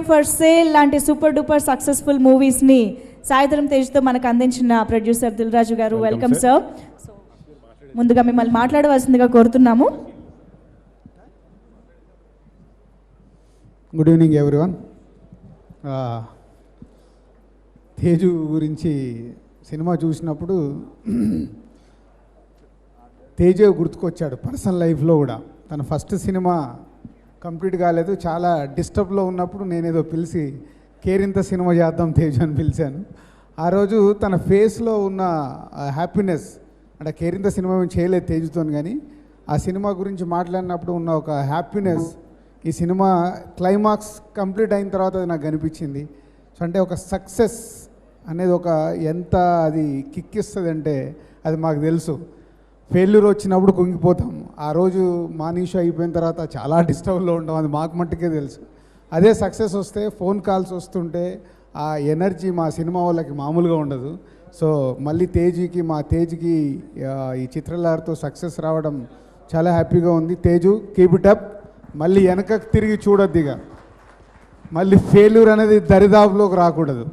For sale లాంటి super duper successful మూవీస్ని Sai Dharam తేజ్తో మనకు అందించిన ప్రొడ్యూసర్ దిల్ రాజు గారు, వెల్కమ్ సార్. ముందుగా మిమ్మల్ని మాట్లాడవలసిందిగా కోరుతున్నాము. Good evening everyone. తేజు గురించి సినిమా చూసినప్పుడు తేజు గుర్తుకొచ్చాడు పర్సనల్ లైఫ్లో కూడా. తన ఫస్ట్ సినిమా కంప్లీట్ కాలేదు, చాలా డిస్టర్బ్లో ఉన్నప్పుడు నేనేదో పిలిచి కేరింత సినిమా చేద్దాం తేజు అని పిలిచాను. ఆ రోజు తన ఫేస్లో ఉన్న హ్యాపీనెస్, అంటే కేరింత సినిమా మేము చేయలేదు తేజుతో, కానీ ఆ సినిమా గురించి మాట్లాడినప్పుడు ఉన్న ఒక హ్యాపీనెస్ ఈ సినిమా క్లైమాక్స్ కంప్లీట్ అయిన తర్వాత అది నాకు కనిపించింది. సో అంటే ఒక సక్సెస్ అనేది ఒక ఎంత అది కిక్ ఇస్తుంది అంటే అది మాకు తెలుసు. ఫెయిల్యూర్ వచ్చినప్పుడు కుంగిపోతాం. ఆ రోజు మార్నింగ్ షో అయిపోయిన తర్వాత చాలా డిస్టర్బ్లో ఉంటాం, అది మాకు మట్టుకే తెలుసు. అదే సక్సెస్ వస్తే ఫోన్ కాల్స్ వస్తుంటే ఆ ఎనర్జీ మా సినిమా వాళ్ళకి మామూలుగా ఉండదు. సో మళ్ళీ మా తేజ్కి ఈ చిత్రలహరితో సక్సెస్ రావడం చాలా హ్యాపీగా ఉంది. Teju keep it up. మళ్ళీ వెనకకు తిరిగి చూడొద్దు, ఇక మళ్ళీ ఫెయిల్యూర్ అనేది దరిదాపులోకి రాకూడదు.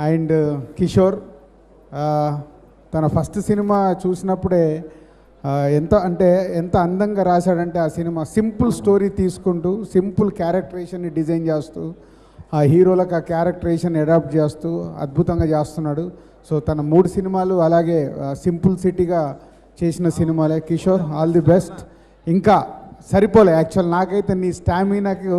అండ్ కిషోర్ తన ఫస్ట్ సినిమా చూసినప్పుడే ఎంత అందంగా రాశాడంటే ఆ సినిమా సింపుల్ స్టోరీ తీసుకుంటూ సింపుల్ క్యారెక్టరేషన్ని డిజైన్ చేస్తూ ఆ హీరోలకు ఆ క్యారెక్టరేషన్ అడాప్ట్ చేస్తూ అద్భుతంగా చేస్తున్నాడు. సో తన 3 సినిమాలు అలాగే సింపుల్ సిటీగా చేసిన సినిమాలే. Kishore all the best. ఇంకా సరిపోలే, యాక్చువల్ నాకైతే నీ స్టామినాకు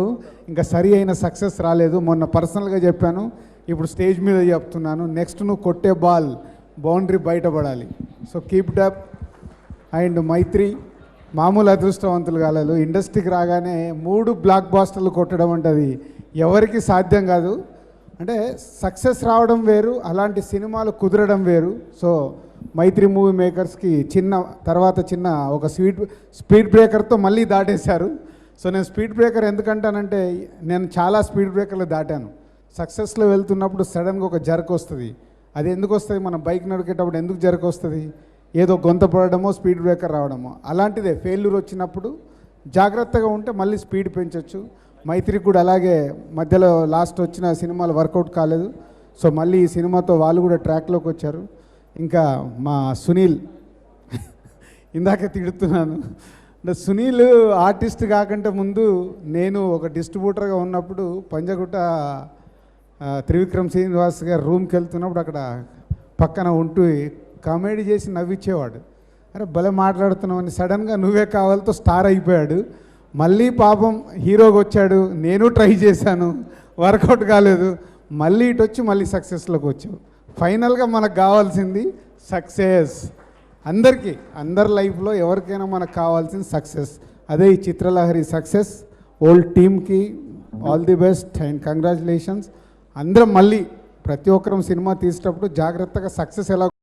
ఇంకా సరి అయిన సక్సెస్ రాలేదు. మొన్న పర్సనల్గా చెప్పాను, ఇప్పుడు స్టేజ్ మీద చెప్తున్నాను. నెక్స్ట్ నువ్వు కొట్టే బాల్ బౌండరీ బయటపడాలి. So keep it up. And Mythri మామూలు అదృష్టవంతులు కాలేదు. ఇండస్ట్రీకి రాగానే 3 బ్లాక్ బాస్టర్లు కొట్టడం అంటే అది ఎవరికి సాధ్యం కాదు. అంటే సక్సెస్ రావడం వేరు, అలాంటి సినిమాలు కుదరడం వేరు. సో మైత్రి మూవీ మేకర్స్కి చిన్న ఒక స్పీడ్ బ్రేకర్తో మళ్ళీ దాటేశారు. సో నేను స్పీడ్ బ్రేకర్ ఎందుకంటానంటే నేను చాలా స్పీడ్ బ్రేకర్లు దాటాను. సక్సెస్లో వెళ్తున్నప్పుడు సడన్గా ఒక జర్క్ వస్తుంది. అది ఎందుకు వస్తుంది? మనం బైక్ నడికేటప్పుడు ఎందుకు జర్క్ వస్తుంది? ఏదో గొంత పడడమో స్పీడ్ బ్రేకర్ రావడమో. అలాంటిదే ఫెయిల్యూర్ వచ్చినప్పుడు జాగ్రత్తగా ఉంటే మళ్ళీ స్పీడ్ పెంచవచ్చు. మైత్రికి కూడా అలాగే మధ్యలో లాస్ట్ వచ్చిన సినిమాలు వర్కౌట్ కాలేదు. సో మళ్ళీ ఈ సినిమాతో వాళ్ళు కూడా ట్రాక్లోకి వచ్చారు. ఇంకా మా సునీల్ ఇందాక తిడుతున్నాను అంటే సునీల్ ఆర్టిస్ట్ కాకంటే ముందు నేను ఒక డిస్ట్రిబ్యూటర్గా ఉన్నప్పుడు పంజగుట్ట త్రివిక్రమ్ శ్రీనివాస్ గారు రూమ్కి వెళ్తున్నప్పుడు అక్కడ పక్కన ఉంటూ కామెడీ చేసి నవ్వించేవాడు. అరే భలే మాట్లాడుతున్నామని సడన్గా నువ్వే కావాలతో స్టార్ అయిపోయాడు. మళ్ళీ పాపం హీరోకి వచ్చాడు. నేను ట్రై చేశాను, వర్కౌట్ కాలేదు. మళ్ళీ ఇటు వచ్చి మళ్ళీ సక్సెస్లోకి వచ్చావు. ఫైనల్గా మనకు కావాల్సింది సక్సెస్. అందరి లైఫ్లో ఎవరికైనా మనకు కావాల్సింది సక్సెస్. అదే ఈ చిత్రలహరి సక్సెస్. ఓల్డ్ టీమ్కి all the best and congratulations. అందరం మళ్ళీ ప్రతి ఒక్కరం సినిమా తీసేటప్పుడు జాగ్రత్తగా సక్సెస్ ఎలా